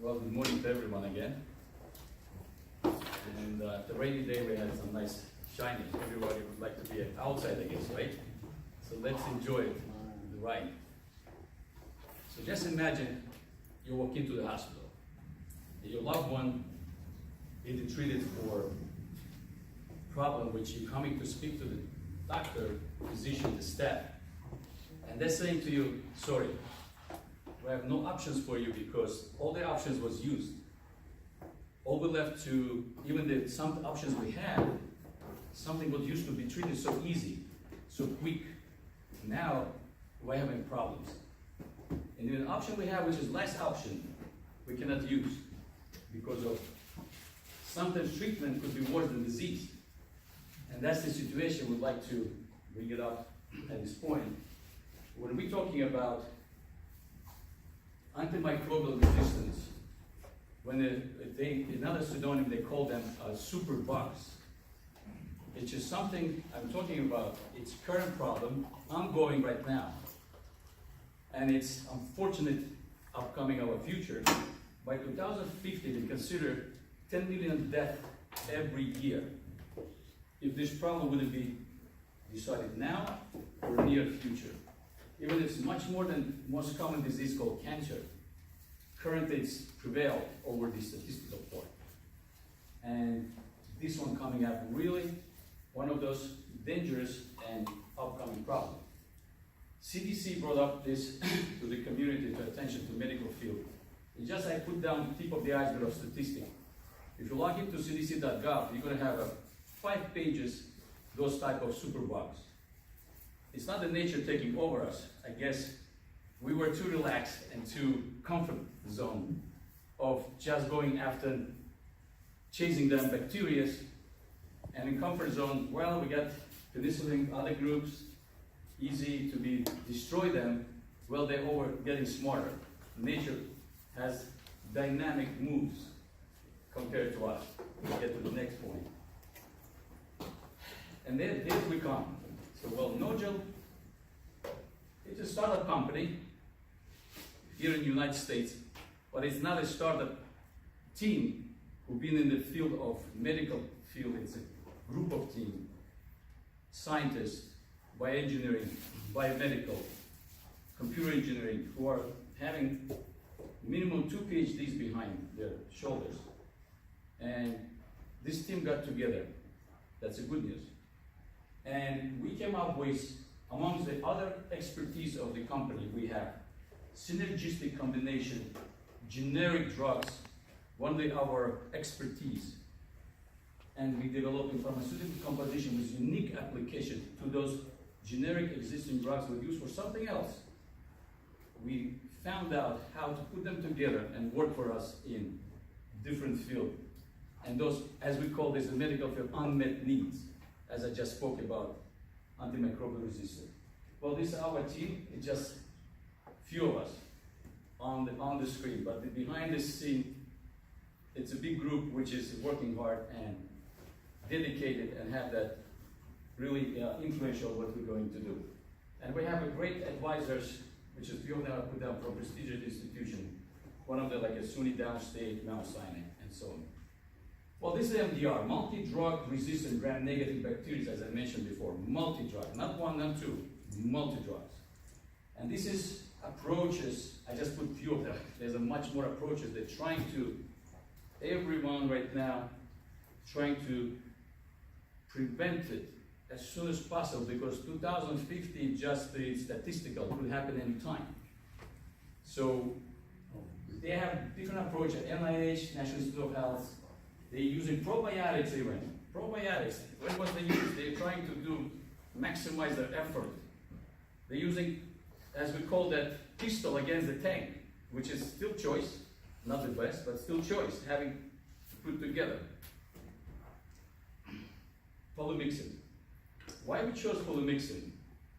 Well, good morning to everyone again. And the rainy day we had some nice shining. Everybody would like to be outside, I guess, right? So let's enjoy it, the rain. So just imagine you walk into the hospital. Your loved one getting treated for a problem which you're coming to speak to the doctor, physician, the staff. And they're saying to you, sorry, we have no options for you because all the options was used. All we left to, even some options we had, something what used to be treated so easy, so quick. Now we're having problems. And the option we have, which is last option, we cannot use because of sometimes treatment could be worse than disease. And that's the situation we'd like to bring it up at this point. When we're talking about antimicrobial resistance, when another pseudonym, they call them super bugs. It's just something I'm talking about. It's a current problem, ongoing right now. And it's unfortunate upcoming our future. By 2050, they consider 10 million deaths every year. If this problem wouldn't be decided now or near future. Even if it's much more than most common disease called cancer, currently it's prevailed over the statistical part. And this one coming up really one of those dangerous and upcoming problems. CDC brought up this to the community, to attention to medical field. It's just I put down the tip of the iceberg of statistics. If you log into cdc.gov, you're going to have 5 pages, those type of superbugs. It's not the nature taking over us. I guess we were too relaxed and too comfort zone of just going after chasing them bacteria. And in comfort zone, well, we got penicillin, other groups, easy to be destroy them. Well, they're over getting smarter. Nature has dynamic moves compared to us. We'll get to the next point. And then here we come. So, well, Nogel, it's a startup company here in the United States, but it's not a startup team who've been in the field of medical field. It's a group of team, scientists, bioengineering, biomedical, computer engineering, who are having minimum 2 PhDs behind their shoulders. And this team got together. That's a good news. And we came up with, amongst the other expertise of the company, we have synergistic combination, generic drugs, one of our expertise. And we developed a pharmaceutical composition with unique application to those generic existing drugs we use for something else. We found out how to put them together and work for us in different fields. And those, as we call this, the medical field, unmet needs, as I just spoke about, antimicrobial resistance. Well, this is our team. It's just few of us on the screen, but behind the scene, it's a big group which is working hard and dedicated and have that really influential what we're going to do. And we have a great advisors, which is few of them I put down from prestigious institution. One of them like a SUNY downstate, Mount Sinai, and so on. Well, this is MDR, multi-drug resistant gram-negative bacteria, as I mentioned before. Multi-drug, not one, not two, multi-drugs. And this is approaches, I just put few of them. There's a much more approaches. They're trying to, everyone right now, trying to prevent it as soon as possible, because 2050, just the statistical, could happen any time. So they have different approaches. NIH, National Institute of Health, they're using probiotics even. Probiotics, what was they use? They're trying to maximize their effort. They're using, as we call that, pistol against the tank, which is still choice, not the best, but still choice, having to put together. Polymyxin. Why we chose polymyxin?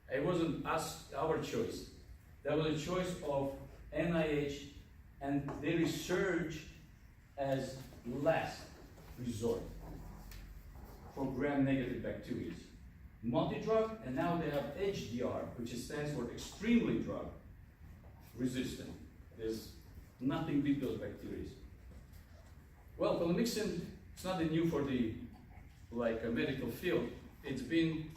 It wasn't our choice. That was a choice of NIH and their research as last resort for gram-negative bacteria. Multi-drug, and now they have HDR, which stands for extremely drug resistant. There's nothing beat those bacteria. Well, polymyxin, it's nothing new for the medical field. It's been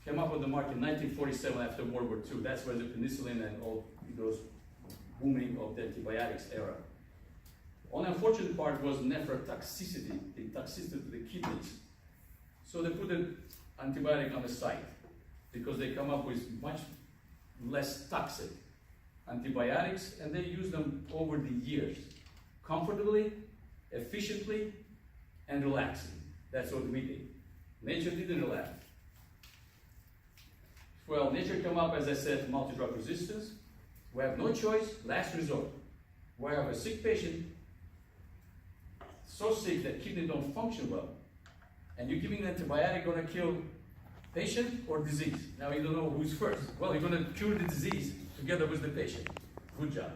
came up on the market in 1947 after World War II. That's where the penicillin and all those booming of the antibiotics era. Only unfortunate part was nephrotoxicity, the toxicity to the kidneys. So they put an antibiotic on the site because they come up with much less toxic antibiotics, and they use them over the years, comfortably, efficiently, and relaxing. That's what we did. Nature didn't relax. Well, nature came up, as I said, multidrug resistance. We have no choice, last resort. We have a sick patient, so sick that kidney don't function well, and you're giving an antibiotic gonna kill patient or disease. Now you don't know who's first. Well, you're gonna cure the disease together with the patient. Good job.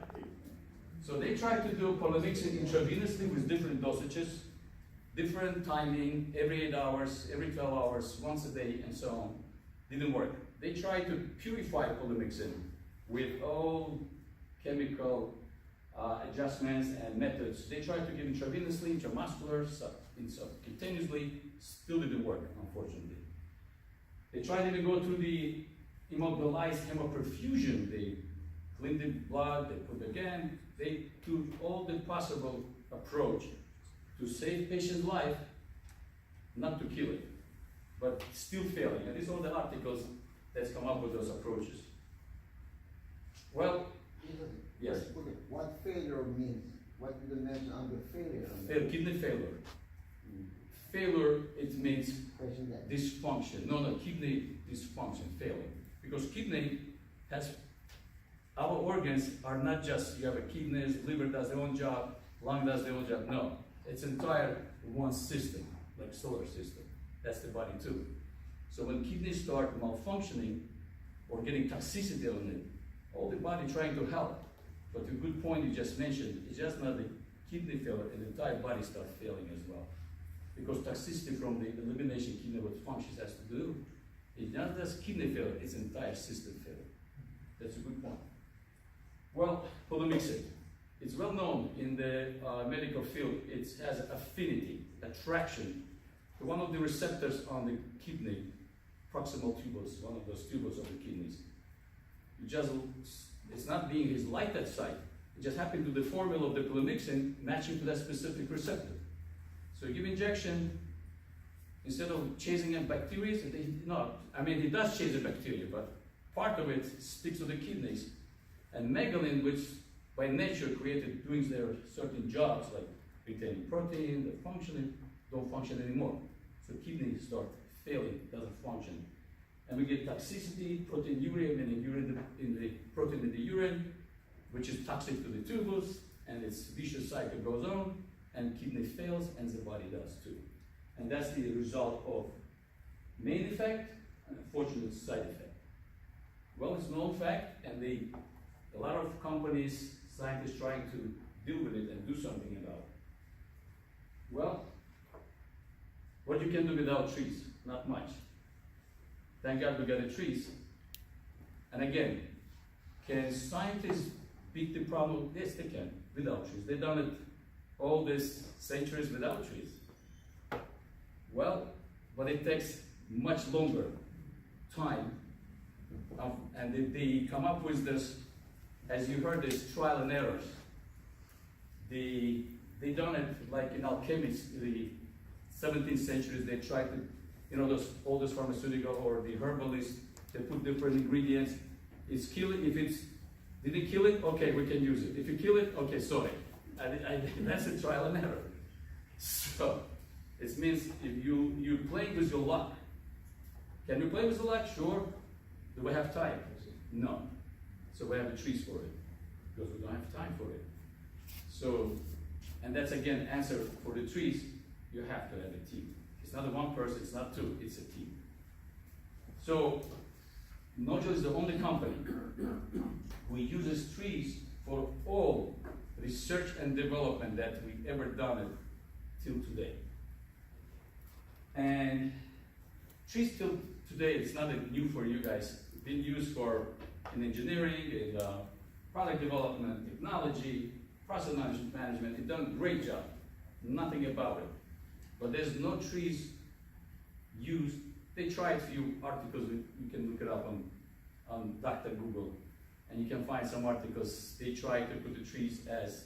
So they tried to do polymyxin intravenously with different dosages, different timing, every 8 hours, every 12 hours, once a day, and so on. Didn't work. They tried to purify polymyxin with all chemical adjustments and methods. They tried to give intravenously, intramuscular, subcutaneously, still didn't work, unfortunately. They tried to even go through the immobilized hemoperfusion. They cleaned the blood, they put again. They took all the possible approach to save patient's life, not to kill it, but still failing. And these are the articles that's come up with those approaches. Well, yes. Okay. What failure means? What do you mention under failure? Kidney failure. Failure, it means Patient death. dysfunction. No, kidney dysfunction, failing. Because kidney has, our organs are not just, you have a kidneys, liver does their own job, lung does their own job. No, it's entire one system, like solar system. That's the body too. So when kidneys start malfunctioning or getting toxicity on it, all the body trying to help. But the good point you just mentioned, it's just not the kidney failure, and the entire body starts failing as well. Because toxicity from the elimination kidney, what functions has to do, it's not just kidney failure, it's entire system failure. That's a good point. Well, polymyxin. It's well known in the medical field. It has affinity, attraction to one of the receptors on the kidney, proximal tubules, one of those tubules of the kidneys. It's not being his light that site. It just happened to the formula of the polymyxin matching to that specific receptor. So you give injection, instead of chasing a bacteria, he does chase the bacteria, but part of it sticks to the kidneys. And megalin, which by nature created doing their certain jobs, like retaining protein, they're functioning, don't function anymore. So kidneys start failing, doesn't function. And we get toxicity, proteinuria, meaning urine in the protein in the urine, which is toxic to the tubules, and its vicious cycle goes on, and kidney fails, and the body does too. And that's the result of main effect and unfortunate side effect. Well, it's known fact, and a lot of companies, scientists trying to deal with it and do something about it. Well, what you can do without trees? Not much. Thank God we got the trees. And again, can scientists beat the problem? Yes, they can, without trees. They've done it all these centuries without trees. Well, but it takes much longer time. And they come up with this, as you heard, this trial and errors. They done it like in alchemy, the 17th century, they tried to, all those pharmaceutical or the herbalists, they put different ingredients. It's killing, if it's, did it kill it? Okay, we can use it. If you kill it, okay, sorry. That's a trial and error. So, it means if you play with your luck. Can we play with the luck? Sure. Do we have time? No. So we have the trees for it, because we don't have time for it. So, and that's again answer for the trees, you have to have a team. It's not a one person, it's not two, it's a team. So, Nodule is the only company who uses trees for all research and development that we've ever done it till today. And trees till today, it's not new for you guys. It's been used in engineering, in product development, technology, process management, it done a great job. Nothing about it. But there's no trees used. They tried a few articles, you can look it up on Dr. Google, and you can find some articles. They tried to put the trees as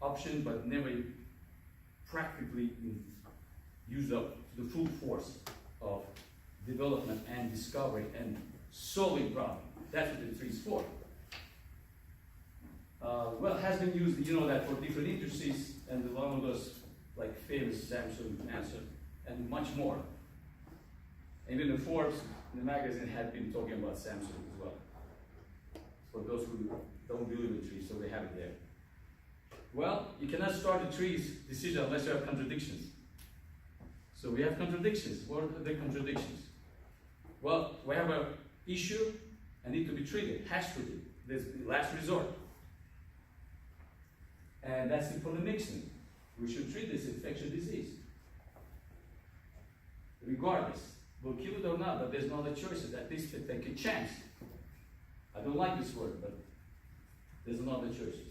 option, but never practically used up to the full force of development and discovery and solving problems. That's what the tree is for. Well, it has been used, you know that, for different industries, and one of those like famous Samsung answer, and much more. Even the Forbes, the magazine, had been talking about Samsung as well. For those who don't believe in trees, so they have it there. Well, you cannot start a tree's decision unless you have contradictions. So we have contradictions. What are the contradictions? Well, we have an issue and need to be treated, has to be. There's the last resort. And that's the polymyxin. We should treat this infectious disease. Regardless, we'll kill it or not, but there's no other choices. At least take a chance. I don't like this word, but there's no other choices.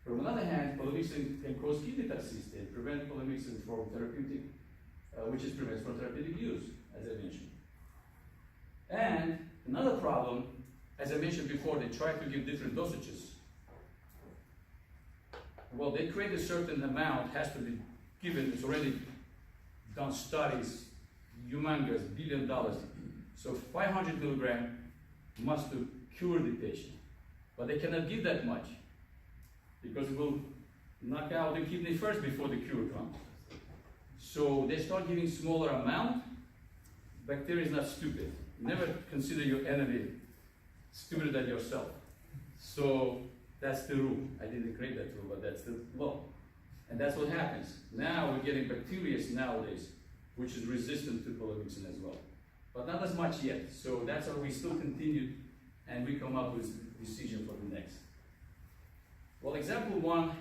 From another hand, polymyxin can cause kidney toxicity and prevent polymyxin from therapeutic, which is prevents from therapeutic use, as I mentioned. And another problem, as I mentioned before, they try to give different dosages. Well, they create a certain amount, has to be given, it's already done studies, humongous, $1 billion. So 500 milligram must to cure the patient. But they cannot give that much, because it will knock out the kidney first before the cure comes. So they start giving smaller amount. Bacteria is not stupid. Never consider your enemy stupider than yourself. So that's the rule. I didn't create that rule, but that's the law. And that's what happens. Now we're getting bacteria nowadays, which is resistant to polymyxin as well. But not as much yet. So that's why we still continue, and we come up with a decision for the next. Well, example one,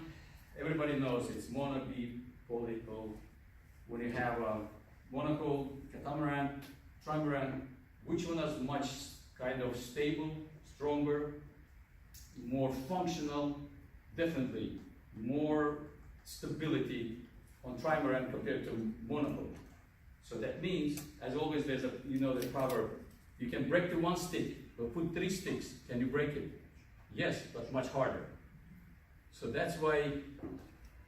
everybody knows it's mono-B polycol. When you have monocol, catamaran, trimaran, which one is much kind of stable, stronger, more functional? Definitely more stability on trimaran compared to monocol. So that means, as always, there's a, you know, the proverb, you can break the one stick, but put 3 sticks, can you break it? Yes, but much harder. So that's why,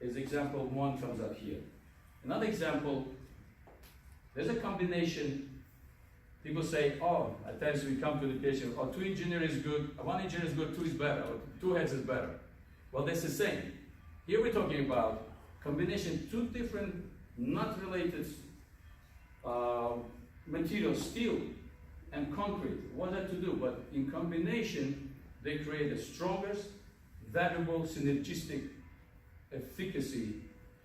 as example one comes up here. Another example, there's a combination. People say, oh, at times we come to the patient, oh, 2 engineer is good, 1 engineer is good, 2 is better, or 2 heads is better. Well, that's the same. Here we're talking about combination, 2 different, not related materials, steel and concrete. What that to do? But in combination, they create the strongest, valuable, synergistic efficacy,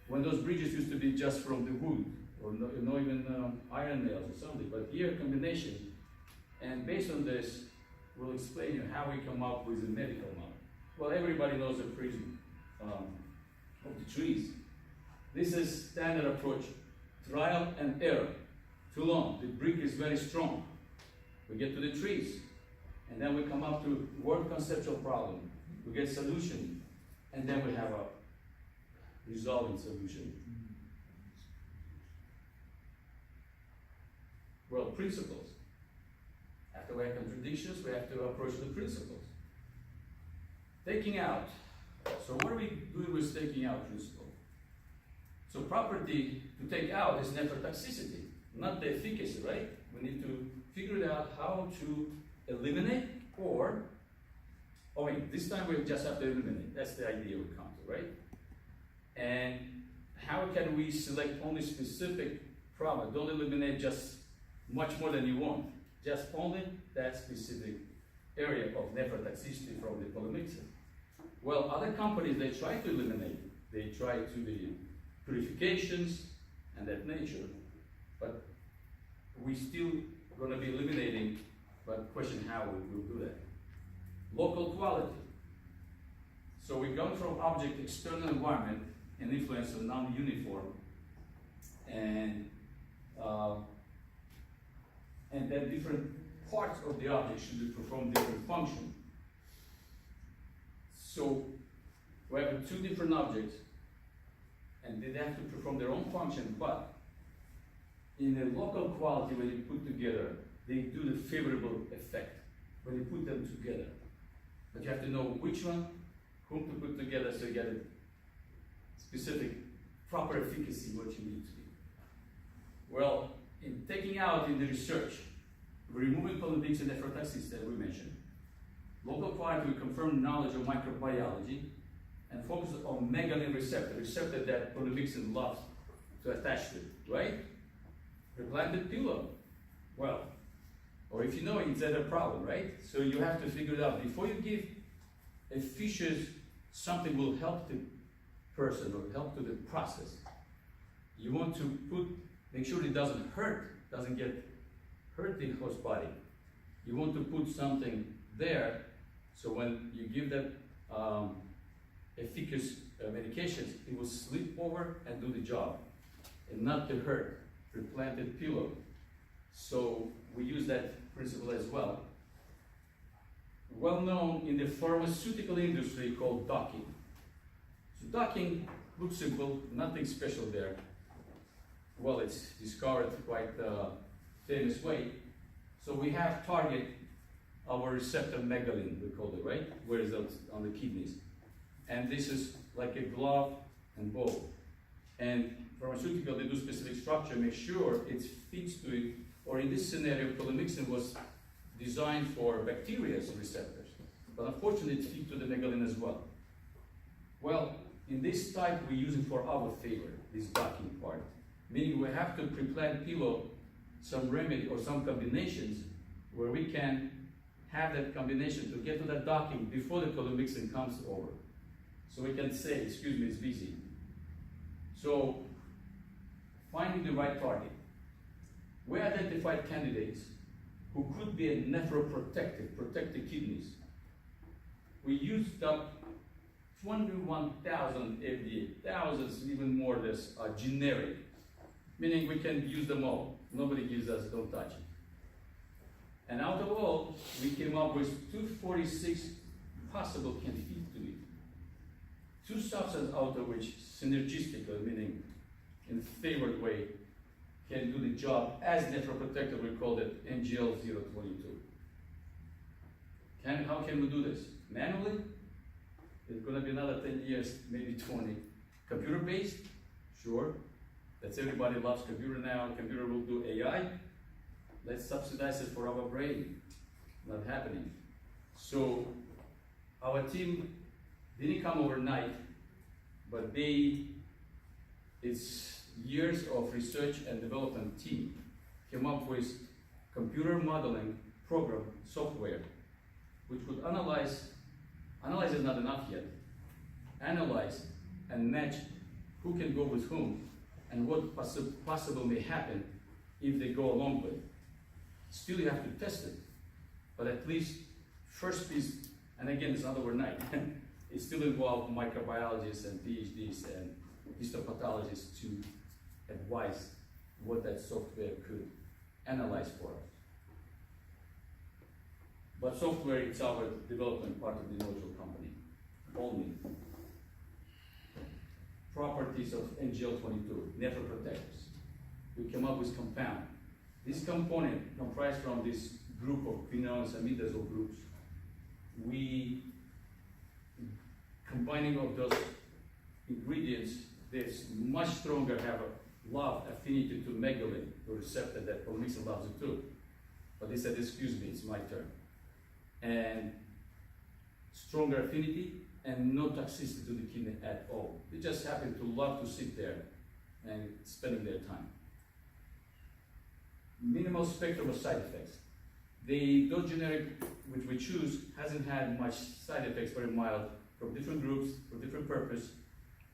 when those bridges used to be just from the wood, or no even iron nails or something. But here, combination. And based on this, we'll explain you how we come up with a medical model. Well, everybody knows the prism of the trees. This is standard approach, trial and error. Too long, the brick is very strong. We get to the trees, and then we come up to word conceptual problem. We get solution, and then we have a resolving solution. Well, principles. After we have contradictions, we have to approach the principles. Taking out. So what are we doing with taking out principle? So property to take out is nephrotoxicity, not the efficacy, right? We need to figure it out how to eliminate, or, oh wait, this time we just have to eliminate. That's the idea we come to, right? And how can we select only specific problem? Don't eliminate just much more than you want. Just only that specific area of nephrotoxicity from the polymyxin. Well, other companies, they try to eliminate. They try to the purifications and that nature, but we still going to be eliminating, but question how we will do that. Local quality. So we go from object external environment and influence of non-uniform, and then different parts of the object should perform different function. So We have two different objects, and they have to perform their own function, but in the local quality, when you put together, they do the favorable effect when you put them together. But you have to know which one, whom to put together, so you get a specific, proper efficacy, what you need to do. Well, in taking out in the research, removing polymyxin and nephrotoxicity that we mentioned, local quality will confirm knowledge of microbiology, and focus on megalin receptor that polymyxin loves to attach to, right? Replanted pillow. Well, or if you know it's a problem, right? So you have to figure it out. Before you give a fishes something will help the person or help to the process, you want to make sure it doesn't hurt the host body. You want to put something there, so when you give that efficacious medications, it will slip over and do the job, and not to hurt. Replanted pillow. So we use that principle as well. Well known in the pharmaceutical industry called docking. So docking looks simple, nothing special there. Well, it's discovered quite a famous way. So we have target our receptor megalin, we call it, right? Where is it? On the kidneys. And this is like a glove and bow. And pharmaceutical, they do specific structure, make sure it fits to it, or in this scenario, polymyxin was designed for bacteria's receptors, but unfortunately it fits to the megalin as well. Well, in this type, we use it for our favor, this docking part, meaning we have to pre-plan pillow some remedy or some combinations where we can have that combination to get to that docking before the polymyxin comes over. So we can say, excuse me, it's busy. So, finding the right target. We identified candidates who could be a nephroprotective, protect the kidneys. We used up 21,000 FDA, thousands, even more this generic, meaning we can use them all. Nobody gives us, don't touch it. And out of all, we came up with 246 possible candidates to it. Two substances out of which synergistically, meaning in a favored way, can do the job as nephroprotector. We call it NGL022. How can we do this? Manually? It's going to be another 10 years, maybe 20. Computer-based? Sure. That's everybody loves computer now. Computer will do AI. Let's subsidize it for our brain. Not happening. So our team didn't come overnight, but it's years of research and development team came up with computer modeling program software, which would analyze is not enough yet, analyze and match who can go with whom and what possible may happen if they go along with. Still you have to test it, but at least first piece, and again it's not overnight, it still involves microbiologists and PhDs and histopathologists to advise what that software could analyze for us. But software, it's our development part of the nodule company, only. Properties of NGL22, nephroprotectors. We came up with compound. This component comprised from this group of quinones and imidazole groups. We, combining of those ingredients, this much stronger, have a lot of affinity to megalin, the receptor that polymyxin loves it too. But they said, excuse me, it's my turn. And stronger affinity and no toxicity to the kidney at all. They just happen to love to sit there and spending their time. Minimal spectrum of side effects. Those generic which we choose hasn't had much side effects, very mild, from different groups, for different purpose,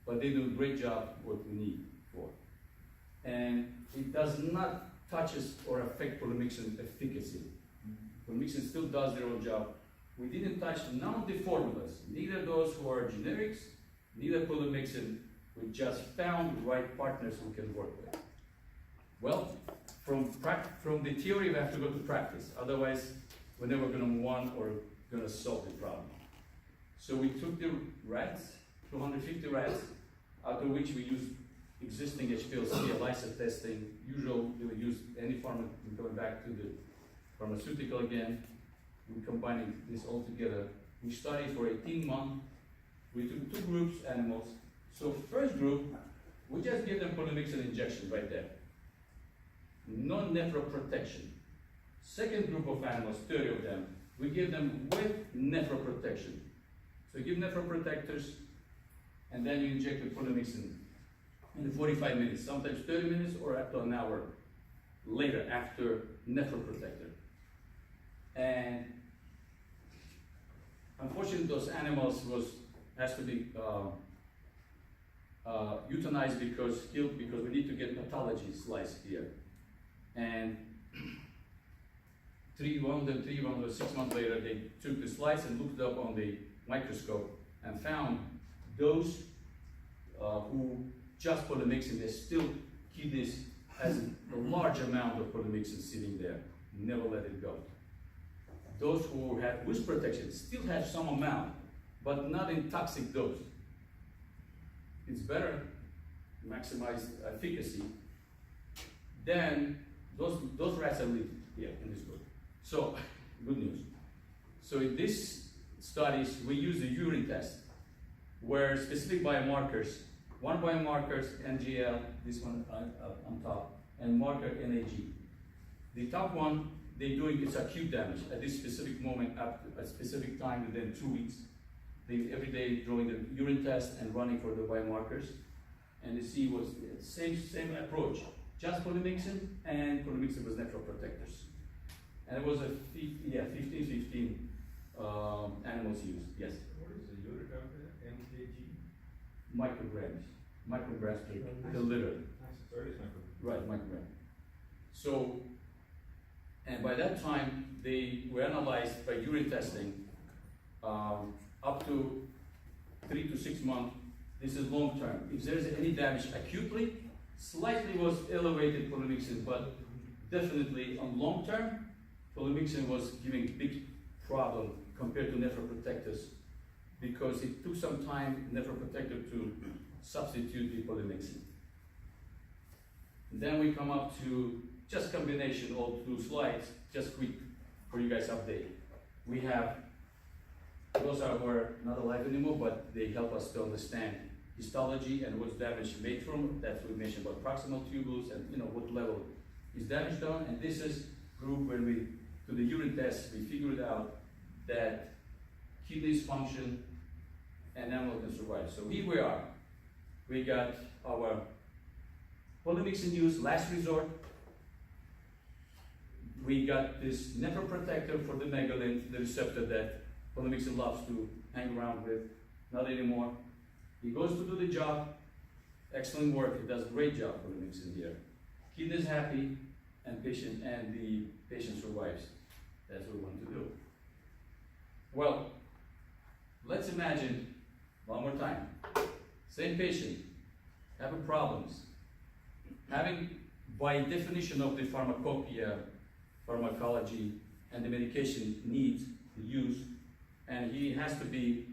but they do a great job what we need for. And it does not touch or affect polymyxin efficacy. Polymyxin still does their own job. We didn't touch none of the formulas, neither those who are generics, neither polymyxin. We just found the right partners who can work with. Well, from the theory, we have to go to practice. Otherwise, we're never going to move on or going to solve the problem. So we took the rats 250 rats, out of which we use existing HPLC, ELISA testing, usual, we use any pharma, going back to the pharmaceutical again, we're combining this all together. We studied for 18 months, we took 2 groups, animals. So first group, we just give them polymyxin injection right there. No nephroprotection. Second group of animals, 30 of them, we give them with nephroprotection. So you give nephroprotectors, and then you inject the polymyxin in 45 minutes, sometimes 30 minutes or up to an hour later after nephroprotector. And unfortunately, those animals has to be euthanized killed because we need to get pathology sliced here. And 3 months or 6 months later, they took the slice and looked up on the microscope and found those who just polymyxin, they still kidneys has a large amount of polymyxin sitting there, never let it go. Those who had with protection still have some amount, but not in toxic dose. It's better, maximize efficacy, then those rats are living here in this group. So, good news. So in these studies, we use the urine test, where specific biomarkers, one biomarker is NGL, this one on top, and marker NAG. The top one, they're doing its acute damage at this specific moment, at a specific time within 2 weeks. They every day drawing the urine test and running for the biomarkers, and they see what's the same approach, just polymyxin and polymyxin with nephroprotectors. And it was a 15 animals used, yes. What is the unit of the MKG? Micrograms per liter. So it is microgram. Right, microgram. So, and by that time, they were analyzed by urine testing up to 3 to 6 months. This is long term. If there is any damage acutely, slightly was elevated polymyxin, but definitely on long term, polymyxin was giving big problem compared to nephroprotectors because it took some time nephroprotector to substitute the polymyxin. Then we come up to just combination all 2 slides, just quick for you guys update. We have, those are not alive anymore, but they help us to understand histology and what's damage made from. That's what we mentioned about proximal tubules and what level is damage done. And this is group where we, to the urine test, we figured out that kidneys function and animal can survive. So here we are. We got our polymyxin use, last resort. We got this nephroprotector for the megalin, the receptor that polymyxin loves to hang around with, not anymore. He goes to do the job, excellent work, he does a great job, polymyxin here. Kidney's happy, and the patient survives. That's what we want to do. Well, let's imagine, one more time, same patient, having problems, having, by definition of the pharmacopoeia, pharmacology, and the medication needs to use, and he has to be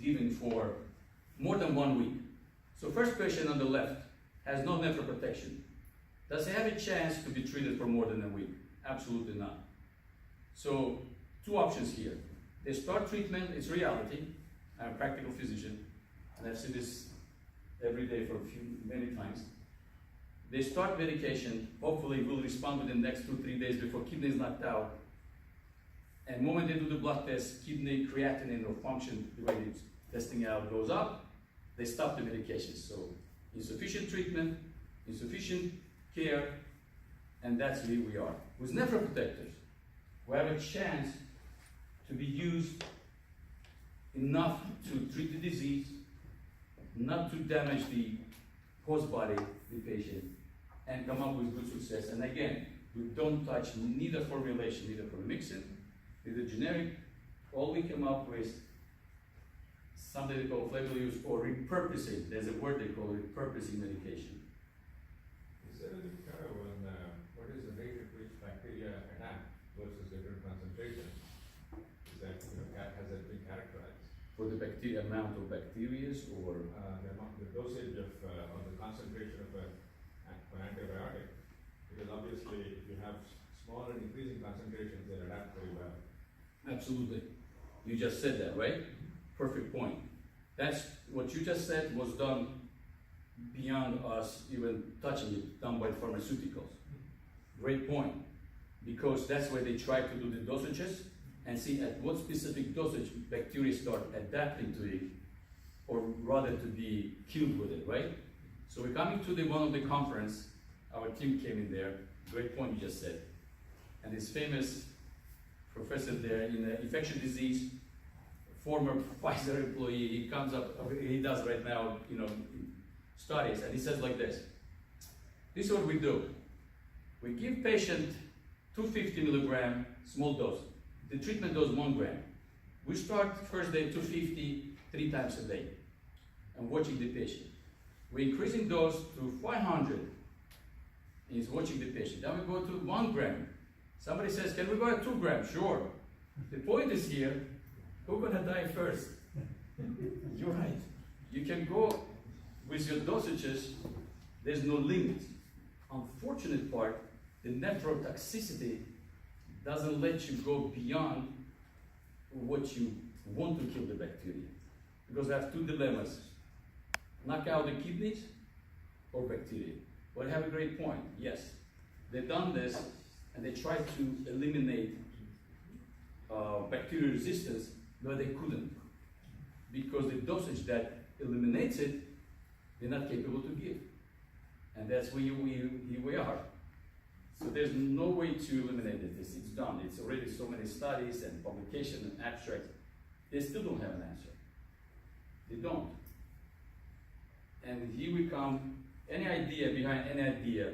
given for more than 1 week. So first patient on the left has no nephroprotection. Does he have a chance to be treated for more than a week? Absolutely not. So 2 options here. They start treatment, it's reality. I'm a practical physician, and I've seen this every day for many times. They start medication, hopefully will respond within the next 2-3 days before kidney is knocked out. And the moment they do the blood test, kidney creatinine or function, the way it's testing out goes up, they stop the medication. So insufficient treatment, insufficient care, and that's where we are. With nephroprotectors, we have a chance to be used enough to treat the disease, not to damage the host body, the patient, and come up with good success. And again, we don't touch neither formulation, neither polymyxin, neither generic. All we come up with something they call flavor use or repurposing. There's a word they call repurposing medication. Is there a difference on what is the rate at which bacteria adapt versus different concentrations? Is that, has that been characterized? For the bacteria, amount of bacteria or? The dosage of, or the concentration of an antibiotic. Because obviously, if you have small and increasing concentrations, they adapt very well. Absolutely. You just said that, right? Perfect point. That's what you just said was done beyond us even touching it, done by pharmaceuticals. Great point. Because that's where they try to do the dosages and see at what specific dosage bacteria start adapting to it, or rather to be killed with it, right? So we're coming to one of the conference, our team came in there, great point you just said. And this famous professor there in infectious disease, former Pfizer employee, he comes up, he does right now, studies, and he says like this. This is what we do. We give patient 250 milligram small dose. The treatment dose 1 gram. We start first day 250, 3 times a day, and watching the patient. We're increasing dose to 500, and he's watching the patient. Then we go to 1 gram. Somebody says, can we go at 2 grams? Sure. The point is here, who's gonna die first? You're right. You can go with your dosages, there's no limit. Unfortunate part, the nephrotoxicity doesn't let you go beyond what you want to kill the bacteria. Because I have 2 dilemmas. Knock out the kidneys or bacteria. Well, I have a great point, yes. They've done this and they tried to eliminate bacterial resistance, but they couldn't. Because the dosage that eliminates it, they're not capable to give. And that's where we are. So there's no way to eliminate this. It's done. It's already so many studies and publications and abstracts. They still don't have an answer. They don't. And here we come. Any idea, behind any idea,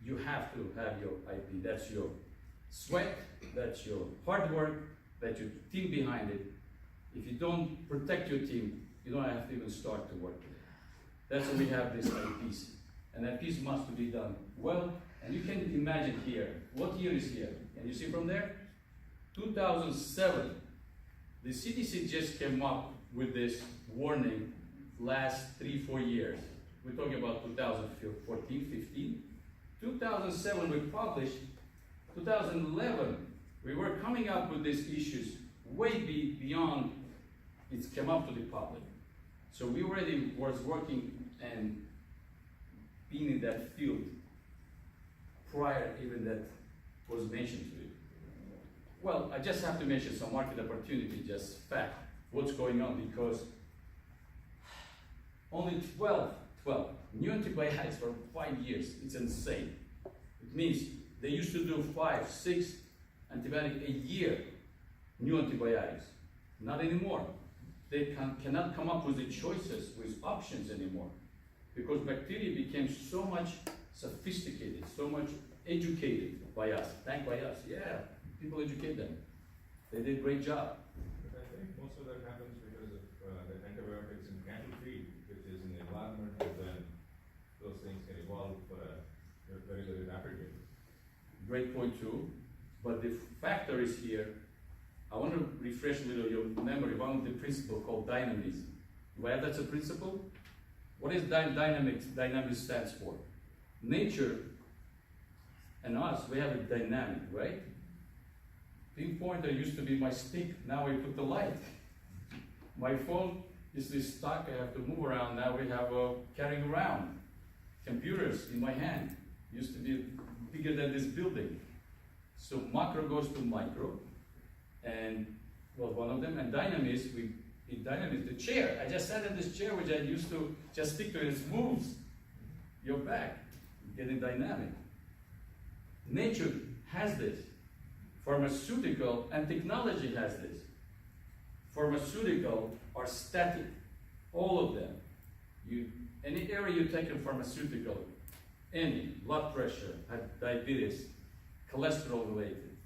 you have to have your IP. That's your sweat, that's your hard work, that's your team behind it. If you don't protect your team, you don't have to even start to work with it. That's why we have this IPs. And that piece must be done well. And you can imagine here, what year is here? Can you see from there? 2007. The CDC just came up with this warning last 3-4 years. We're talking about 2014, 15. 2007 we published. 2011 we were coming up with these issues way beyond it's come up to the public. So we already was working and being in that field prior even that was mentioned to it. Well, I just have to mention some market opportunity, just fact, what's going on, because only 12 new antibiotics for 5 years. It's insane. It means they used to do 5, 6 antibiotics a year, new antibiotics. Not anymore. They cannot come up with the choices, with options anymore, because bacteria became so much sophisticated, so much educated by us. Thank by us. Yeah, people educate them. They did a great job. But I think most of that happens because of the antibiotics in cattle feed, which is in the environment, and then those things can evolve very, very rapidly. Great point too. But the factor is here. I want to refresh a little your memory. One of the principles called dynamism. Why that's a principle? What is dynamics? Dynamics stands for nature and us. We have a dynamic, right? Pinpointer used to be my stick. Now we put the light. My phone is this stock I have to move around. Now we have carrying around. Computers in my hand used to be bigger than this building. So macro goes to micro, and was one of them. And dynamism, the chair. I just sat in this chair, which I used to just stick to it. It moves your back, getting dynamic. Nature has this. Pharmaceutical and technology has this. Pharmaceutical are static, all of them. Any area you take in pharmaceutical, any blood pressure, diabetes, cholesterol related,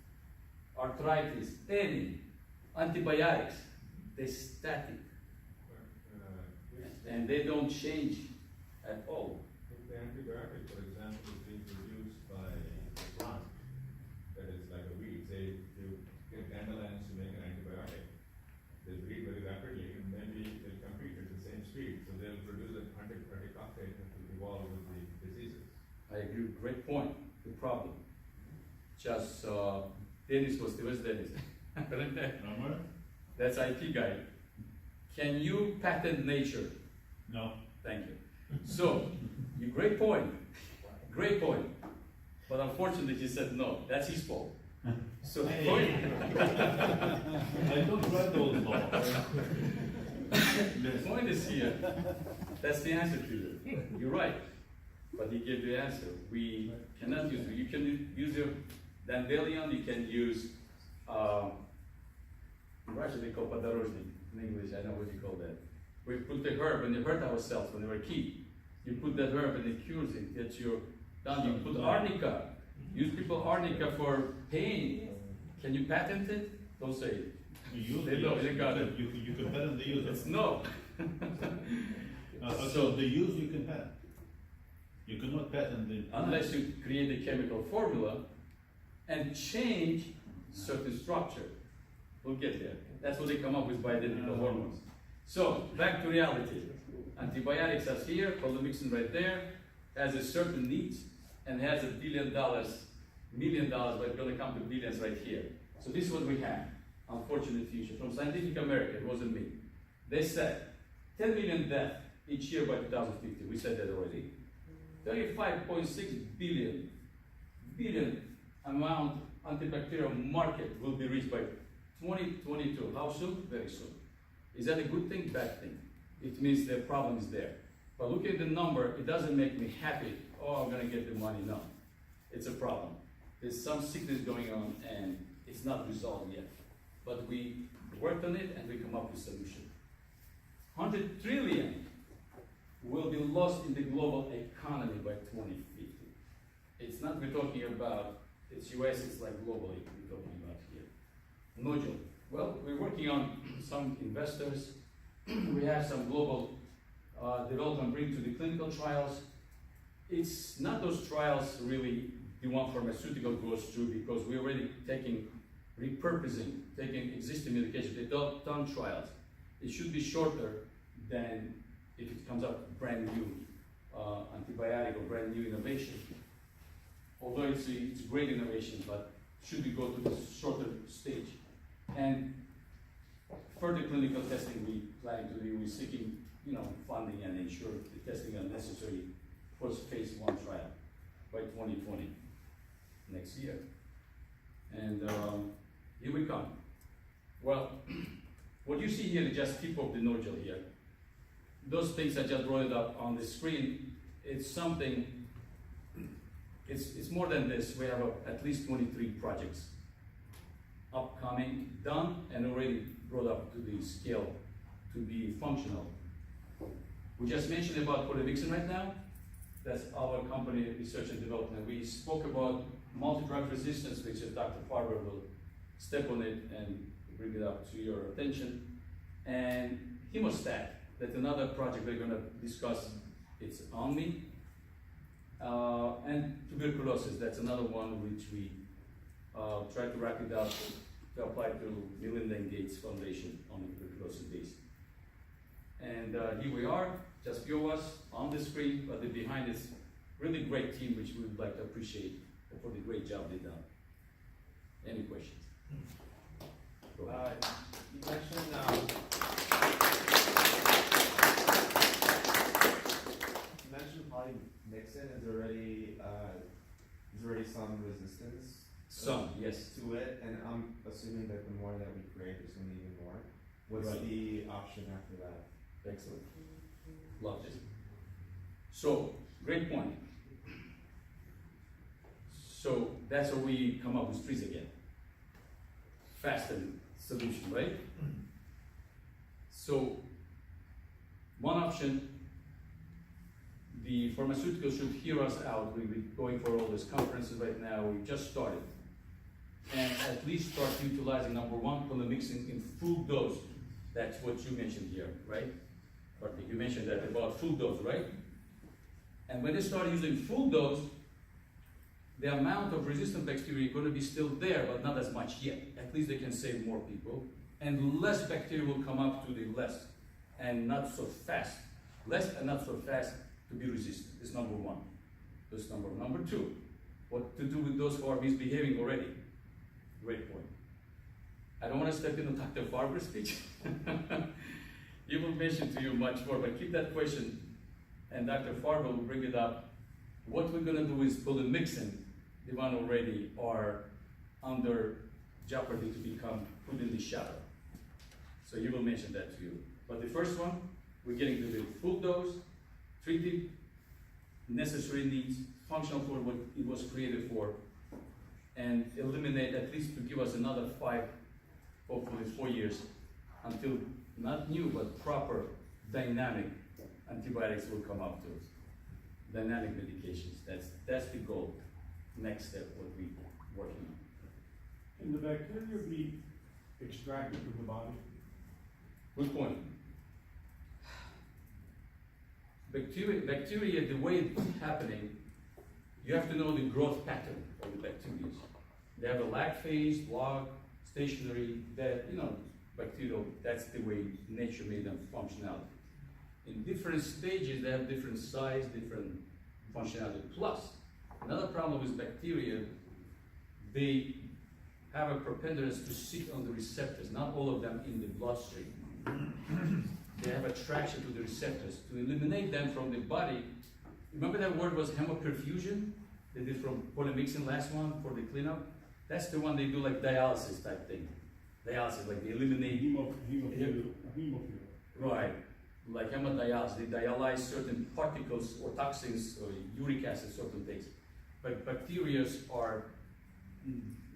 arthritis, any antibiotics, they're static. And they don't change at all. If the antibiotic, for example, is being produced by a plant that is like a weed, say you get dandelions to make an antibiotic, they breed very rapidly, and will produce an anti-cocktail that will evolve with the diseases. I agree, great point, good problem. Just, Dennis where's Dennis? Remember? That's IT guy. Can you patent nature? No. Thank you. So, great point, great point. But unfortunately, he said no, that's his fault. So the point, I don't write those laws. the point is here, that's the answer to you. You're right, but he gave the answer. We cannot use it. You can use your dandelion, you can use, in Russian they call podorожник. In English, I don't know what you call that. We put the herb and it hurt ourselves when we were a kid. You put that herb and it cures it, gets your done. You put arnica. Use people arnica for pain. Can you patent it? Don't say it. You use They the know, use. they got it. You can patent the use. It's no. So the use you can patent. You cannot patent the. Unless you create a chemical formula and change certain structure. We'll get there. That's what they come up with by identical hormones. So, back to reality. Antibiotics are here, polymyxin right there, has a certain needs, and has $1 billion, million dollars, but it's going to come to billions right here. So this is what we have. Unfortunate future. From Scientific American, it wasn't me. They said 10 million deaths each year by 2050. We said that already. 35.6 billion amount antibacterial market will be reached by 2022. How soon? Very soon. Is that a good thing? Bad thing. It means the problem is there. But look at the number, it doesn't make me happy. Oh, I'm gonna get the money. No, it's a problem. There's some sickness going on and it's not resolved yet. But we worked on it and we come up with a solution. 100 trillion will be lost in the global economy by 2050. It's not we're talking about, it's US, it's like globally we're talking about here. Nodule. Well, we're working on some investors. We have some global development bring to the clinical trials. It's not those trials really the one pharmaceutical goes through because we're already repurposing, taking existing medications. They've done trials. It should be shorter than if it comes up brand new antibiotic or brand new innovation. Although it's a great innovation, but should we go to the shorter stage? And further clinical testing we plan to do. We're seeking, funding and ensure the testing are necessary for phase 1 trial by 2020, next year. And here we come. Well, what you see here is just tip of the nodule here. Those things I just brought it up on the screen. It's something. It's more than this. We have at least 23 projects upcoming, done, and already brought up to the scale to be functional. We just mentioned about polymyxin right now. That's our company, research and development. We spoke about multidrug resistance, which Dr. Farber will step on it and bring it up to your attention. And hemostat, that's another project we're going to discuss. It's on me. And tuberculosis, that's another one which we try to wrap it up to apply to Melinda and Gates Foundation on the tuberculosis base. And here we are, just few of us on the screen, but behind is really great team which we would like to appreciate for the great job they've done. Any questions? Go ahead. You mentioned polymyxin is already some resistance Some, yes. to it, and I'm assuming that the more that we create, there's going to be even more. What's Right. the option after that? Excellent. Love this. So, great point. So, that's how we come up with trees again. Faster solution, right? So, one option, the pharmaceuticals should hear us out. We'll be going for all these conferences right now. We just started. And at least start utilizing number one, polymyxin in full dose. That's what you mentioned here, right? Bartek, you mentioned that about full dose, right? And when they start using full dose, the amount of resistant bacteria is going to be still there, but not as much yet. At least they can save more people. And less bacteria will come up to the less, and not so fast less and not so fast to be resistant. That's number one. That's number two. What to do with those who are misbehaving already? Great point. I don't want to step into Dr. Farber's speech. He will mention to you much more, but keep that question, and Dr. Farber will bring it up. What we're going to do with polymyxin, the one already are under jeopardy to become put in the shadow. So he will mention that to you. But the first one, we're getting to the full dose, treat the necessary needs, functional for what it was created for, and eliminate at least to give us another 5, hopefully 4 years, until not new but proper dynamic antibiotics will come up to us. Dynamic medications, that's the goal. Next step, what we're working on. Can the bacteria be extracted from the body? Good point. Bacteria, the way it's happening, you have to know the growth pattern of the bacteria. They have a lag phase, log, stationary, that, bacterial, that's the way nature made them functionality. In different stages, they have different size, different functionality. Plus, another problem with bacteria, they have a propensity to sit on the receptors, not all of them in the bloodstream. They have attraction to the receptors. To eliminate them from the body, remember that word was hemoperfusion? They did from Polymyxin, last one, for the cleanup? That's the one they do like dialysis type thing. Dialysis, like they eliminate. Hemophilia. Right, like hemodialysis, they dialyze certain particles or toxins or uric acid, certain things. But bacteria are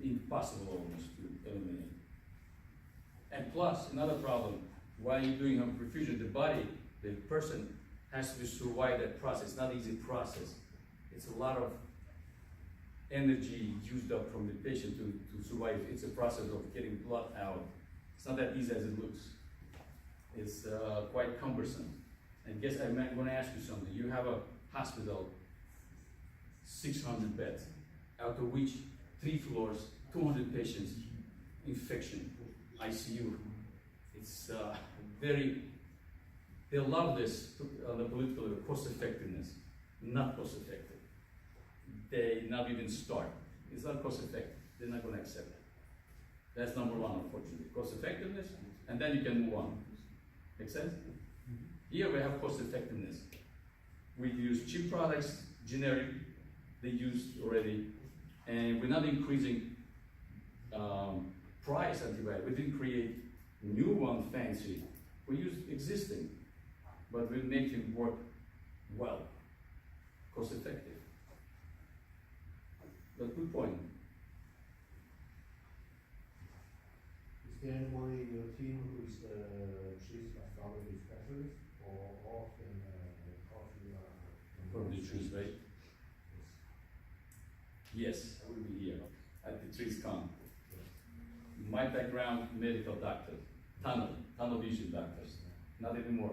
impossible almost to eliminate. And plus, another problem, while you're doing hemoperfusion, the body, the person has to survive that process. It's not an easy process. It's a lot of energy used up from the patient to survive. It's a process of getting blood out. It's not that easy as it looks. It's quite cumbersome. And guess I'm going to ask you something. You have a hospital, 600 beds, out of which 3 floors, 200 patients, infection, ICU. It's they love this on the political level, cost effectiveness, not cost effective. They not even start. It's not cost effective. They're not going to accept it. That's number one, unfortunately. Cost effectiveness, and then you can move on. Make sense? Here we have cost effectiveness. We use cheap products, generic, they used already, and we're not increasing price antibiotic. We didn't create new one fancy. We use existing, but we make it work well, cost effective. But good point. Is there anyone in your team who is cheese pathology specialist, or often From the trees, right? Yes, I will be here at the trees con. My background, medical doctor, tunnel vision doctors, not anymore.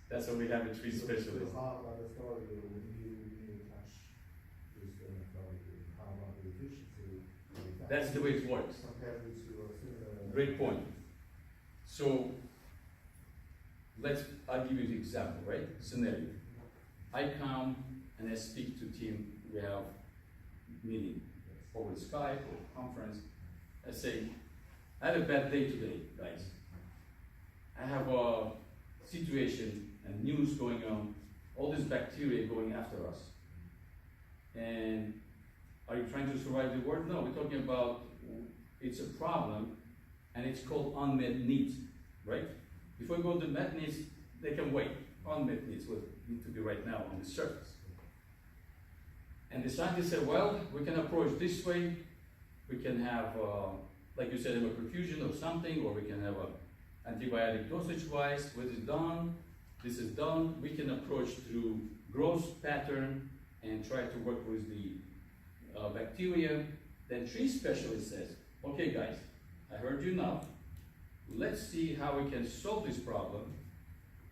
That's why we have a tree specialist. How about the story when you touch with the methodology? How about the efficiency? That's the way it works. Compared to a similar. Great point. So, I'll give you the example, right? Scenario. I come and I speak to team, we have meeting over Skype or conference. I say, I have a bad day today, guys. I have a situation and news going on, all this bacteria going after us. And are you trying to survive the world? No, we're talking about it's a problem and it's called unmet needs, right? Before we go to met needs, they can wait. Unmet needs would need to be right now on the surface. And the scientists said, well, we can approach this way. We can have, like you said, a perfusion or something, or we can have a antibiotic dosage-wise. What is done? This is done. We can approach through growth pattern and try to work with the bacteria. Then tree specialist says, okay, guys, I heard you now. Let's see how we can solve this problem,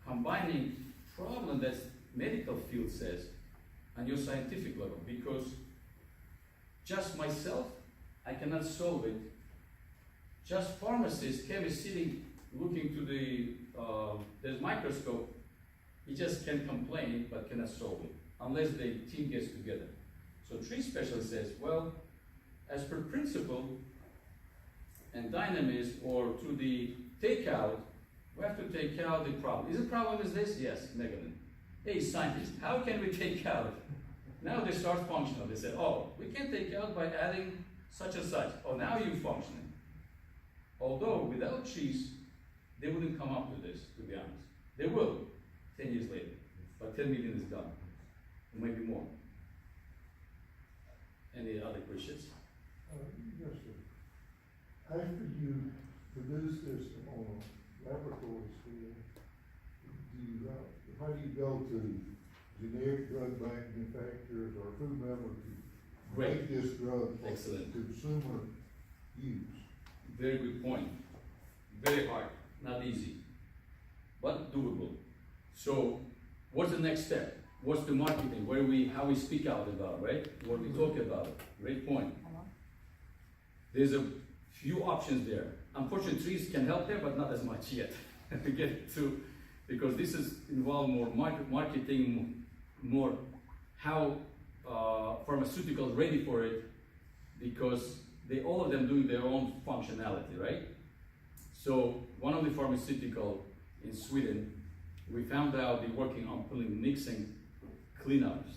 combining problem that medical field says on your scientific level, because just myself, I cannot solve it. Just pharmacists, chemists sitting, looking to the there's microscope, He just can complain but cannot solve it unless the team gets together. So tree specialist says, well, as per principle and dynamism or through the takeout, we have to take out the problem. Is the problem is this? Yes, negative. Hey, scientists, how can we take out? Now they start functional. They say, oh, we can take out by adding such and such. Oh, now you're functioning. Although without trees, they wouldn't come up with this, to be honest. They will, 10 years later. But 10 million is done. Maybe more. Any other questions? Yes, sir. After you produce this on a laboratory scale, how do you go to generic drug manufacturers or whomever to Great. make this drug for Excellent. consumer use? Very good point. Very hard, not easy, but doable. So, what's the next step? What's the marketing? How we speak out about, right? What we talk about. Great point. There's a few options there. Unfortunately, trees can help there, but not as much yet. To get to, because this is involved more marketing, more how pharmaceuticals ready for it, because all of them doing their own functionality, right? So one of the pharmaceutical in Sweden, we found out they're working on polymyxin cleanups,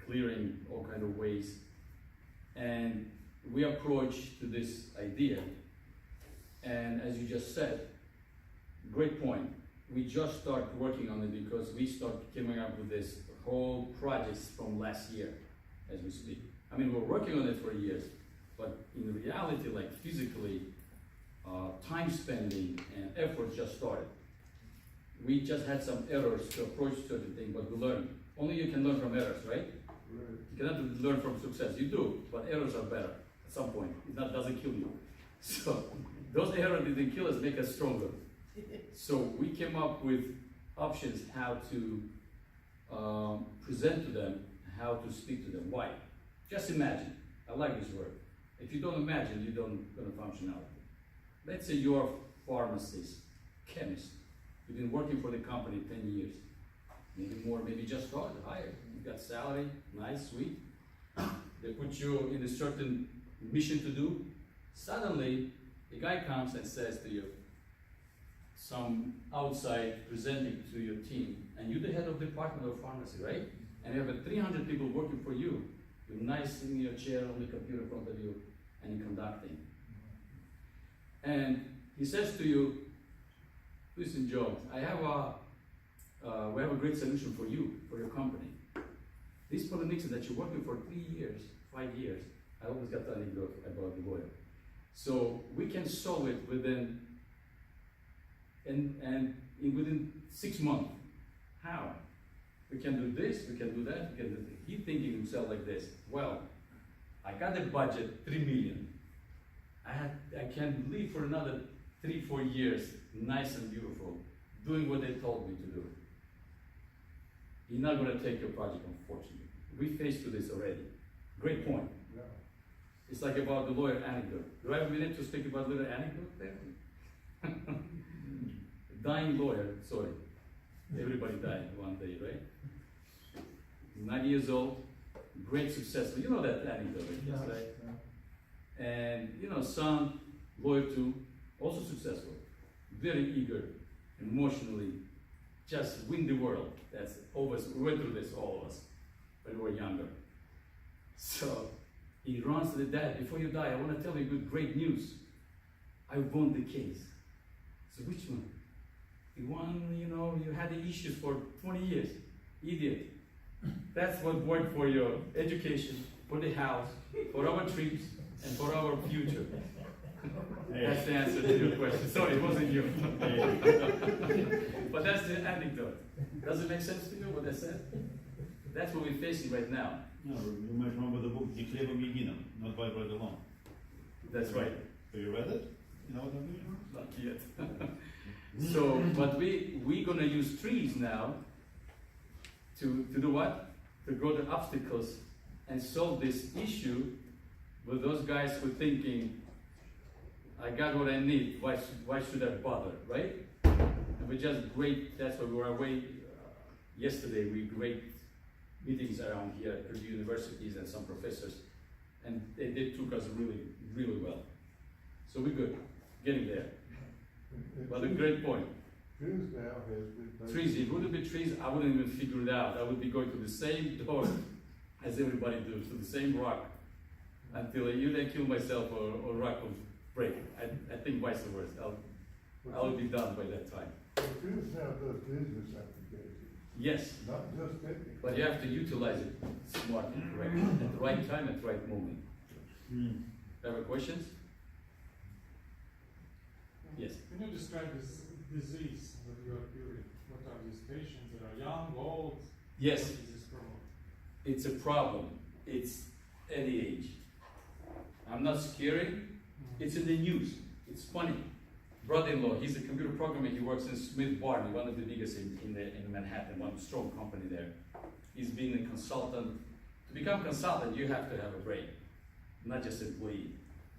clearing all kind of waste, and we approached to this idea, and as you just said, great point. We just started working on it because we started coming up with this whole projects from last year, as we speak. I mean, we're working on it for years, but in reality, like physically, time spending and effort just started. We just had some errors to approach certain things, but we learned. Only you can learn from errors, right? You cannot learn from success. You do, but errors are better at some point. It doesn't kill you. So those errors didn't kill us, make us stronger. So we came up with options how to present to them, how to speak to them. Why? Just imagine. I like this word. If you don't imagine, you don't gonna functionality. Let's say you're a pharmacist, chemist. You've been working for the company 10 years. Maybe more, maybe just started, hired. You got salary, nice, sweet. They put you in a certain mission to do. Suddenly, the guy comes and says to you, some outside presenting to your team, and you're the head of the department of pharmacy, right? And you have 300 people working for you. You're nice in your chair on the computer in front of you, and you're conducting. And he says to you, listen, Joe, we have a great solution for you, for your company. This polymyxin that you're working for 3 years, 5 years, I always got the anecdote about the lawyer. So we can solve it within 6 months. How? We can do this, we can do that, we can do that. He's thinking himself like this. Well, I got the budget, 3 million. I can live for another 3-4 years, nice and beautiful, doing what they told me to do. He's not going to take your project, unfortunately. We faced with this already. Great point. Yeah. It's like about the lawyer anecdote. Do I have a minute to speak about lawyer anecdote there? Dying lawyer, sorry. Everybody died one day, right? 90 years old, great success. You know that anecdote, right? And son, lawyer too, also successful. Very eager, emotionally, just win the world. That's always, we went through this, all of us, when we were younger. So he runs to the dad, before you die, I want to tell you great news. I won the case. So which one? The one, you had the issues for 20 years. Idiot. That's what worked for your education, for the house, for our trips, and for our future. That's the answer to your question. Sorry, it wasn't you. But that's the anecdote. Does it make sense to you what I said? That's what we're facing right now. No, you might remember the book Declare Beginner, not by Bread Alone. That's right. Have you read it? You know what I'm doing? Not yet. So, but we're gonna use trees now to do what? To grow the obstacles and solve this issue with those guys who are thinking, I got what I need, why should I bother, right? And we just great, that's why we're yesterday we great meetings around here at Purdue universities and some professors, and they took us really, really well. So we're good, getting there. Well, a great point. Trees now has been. Trees, if it wouldn't be trees, I wouldn't even figure it out. I would be going to the same door as everybody does, to the same rock, until either I kill myself or rock will break. I think vice versa. I'll be done by that time. But trees now does business applications, Yes, not just technical. but you have to utilize it smartly, correctly, at the right time, at the right moment. Have questions? Yes. Can you describe this disease that you are curing? What are these patients that are young, old? Yes, What is this problem? it's a problem. It's any age. I'm not scary. It's in the news. It's funny. Brother-in-law, he's a computer programmer. He works in Smith Barney, one of the biggest in Manhattan, one strong company there. He's being a consultant. To become a consultant, you have to have a brain, not just employee.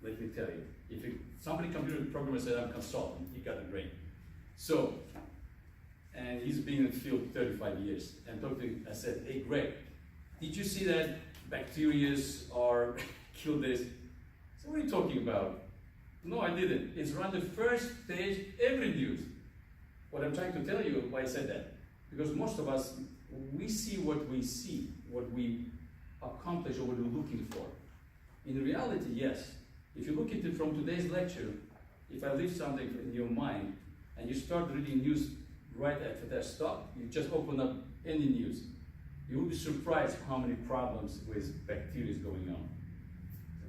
Let me tell you, if somebody computer programmer said I'm a consultant, he got a brain. So, and he's been in the field 35 years. And I said, hey Greg, did you see that bacteria are kill this? So what are you talking about? No, I didn't. It's around the first stage every news. What I'm trying to tell you, why I said that, because most of us, we see, what we accomplish or what we're looking for. In reality, yes. If you look at it from today's lecture, if I leave something in your mind and you start reading news right after that stop, you just open up any news, you will be surprised how many problems with bacteria is going on.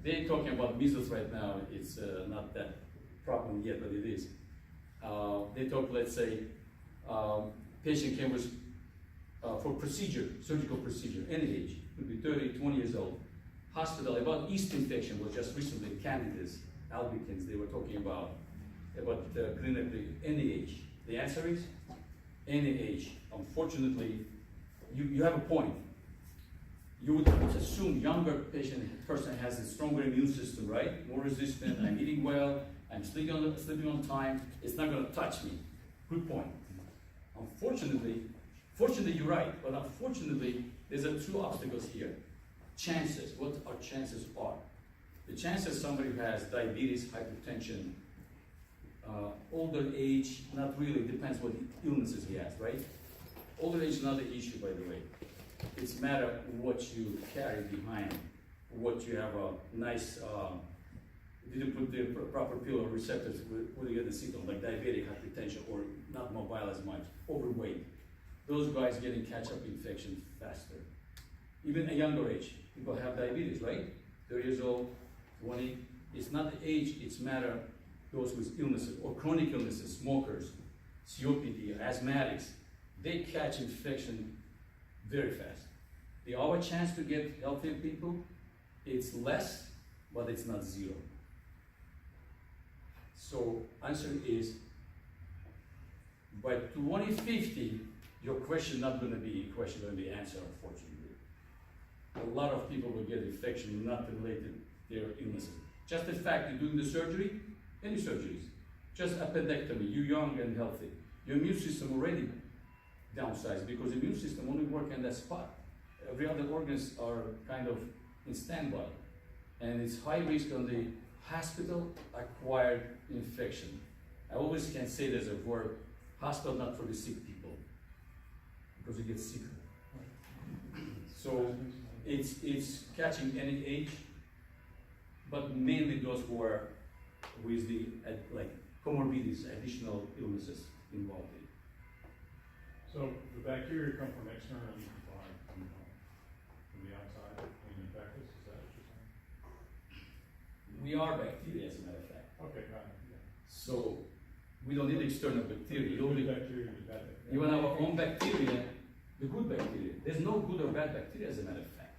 They're talking about measles right now. It's not that problem yet, but it is. They talk, let's say, patient came with for procedure, surgical procedure, any age, could be 30, 20 years old. Hospital, about yeast infection was just recently, candidas, albicans, they were talking about clinically, any age. The answer is, any age. Unfortunately, you have a point. You would assume younger person has a stronger immune system, right? More resistant, I'm eating well, I'm sleeping on time, it's not gonna touch me. Good point. Unfortunately, fortunately you're right, but unfortunately, there's two obstacles here. Chances, what our chances are. The chances somebody who has diabetes, hypertension, older age, not really, depends what illnesses he has, right? Older age is not an issue, by the way. It's a matter of what you carry behind, what you have a nice, didn't put the proper pill or receptors with the other symptoms, like diabetic, hypertension, or not mobile as much, overweight. Those guys getting catch-up infections faster. Even a younger age, people have diabetes, right? 30 years old, 20. It's not the age, it's matter those with illnesses or chronic illnesses, smokers, COPD, asthmatics, they catch infection very fast. Our chance to get healthy people, it's less, but it's not zero. So answer is, by 2050, your question not going to be answered, unfortunately. A lot of people will get infection not related to their illnesses. Just the fact you're doing the surgery, any surgeries, just appendectomy, you're young and healthy. Your immune system already downsized because the immune system only works in that spot. Every other organs are kind of in standby. And it's high risk on the hospital-acquired infection. I always can say there's a word, hospital not for the sick people, because you get sicker. So it's catching any age, but mainly those who are with the like comorbidities, additional illnesses involved in. So the bacteria come from externally from the outside and infect us, is that what you're saying? We are bacteria, as a matter of fact. Okay, got it, yeah. So we don't need external bacteria. The good bacteria and the bad bacteria. Even our own bacteria, the good bacteria. There's no good or bad bacteria, as a matter of fact.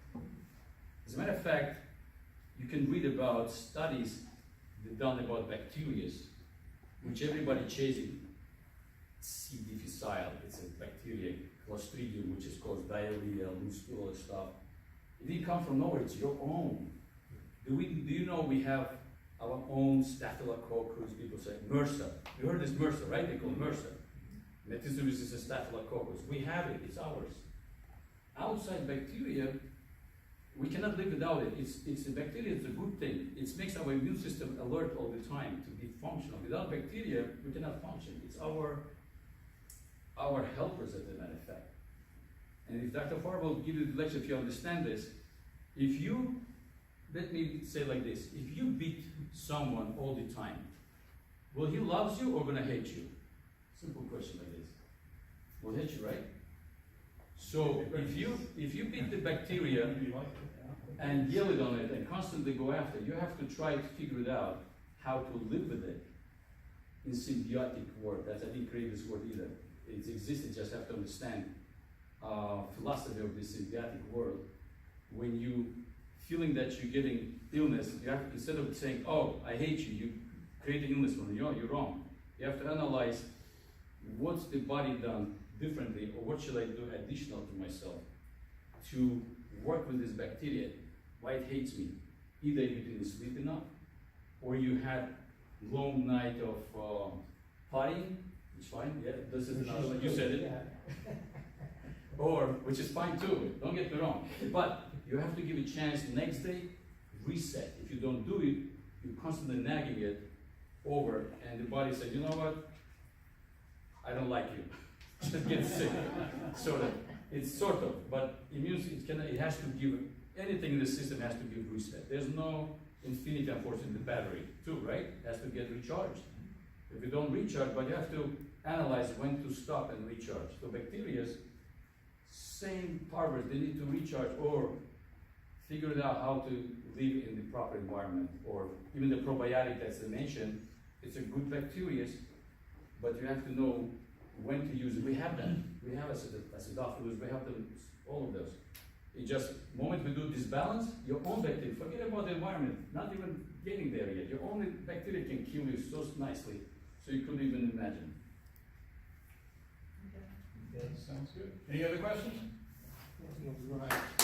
As a matter of fact, you can read about studies done about bacteria, which everybody chasing. C. difficile, it's a bacteria, Clostridium, which is caused diarrhea, loose stool and stuff. It didn't come from nowhere, it's your own. Do you know we have our own staphylococcus, people say MRSA. You heard this MRSA, right? They call it MRSA. Methicillin-resistant staphylococcus. We have it, it's ours. Outside bacteria, we cannot live without it. It's a bacteria is a good thing. It makes our immune system alert all the time to be functional. Without bacteria, we cannot function. It's our helpers, as a matter of fact. And if Dr. Farber will give you the lecture, if you understand this, if you, let me say like this, if you beat someone all the time, will he love you or gonna hate you? Simple question like this. Will hate you, right? So if you beat the bacteria and yell it on it and constantly go after it, you have to try to figure it out how to live with it in symbiotic word. That's, I didn't create this word either. It exists, you just have to understand philosophy of this symbiotic world. When you feeling that you're getting illness, you have to, instead of saying, oh, I hate you, you create an illness for me, you're wrong. You have to analyze what's the body done differently, or what should I do additional to myself to work with this bacteria, why it hates me. Either you didn't sleep enough, or you had long night of partying, which is fine, yeah, this is another one, you said it. Or, which is fine too, don't get me wrong. But you have to give a chance next day, reset. If you don't do it, you're constantly nagging it over, and the body says, you know what, I don't like you. Just get sick, sort of. It's sort of, but it has to give, anything in the system has to give reset. There's no infinity, unfortunately, the battery too, right? It has to get recharged. If you don't recharge, but you have to analyze when to stop and recharge. So bacteria's same powers, they need to recharge or figure it out how to live in the proper environment. Or even the probiotic that's mentioned, it's a good bacteria, but you have to know when to use it. We have them. We have acidophilus, we have them, all of those. It just, moment we do this balance, your own bacteria, forget about the environment, not even getting there yet. Your own bacteria can kill you so nicely, so you couldn't even imagine. Okay, sounds good. Any other questions? Right.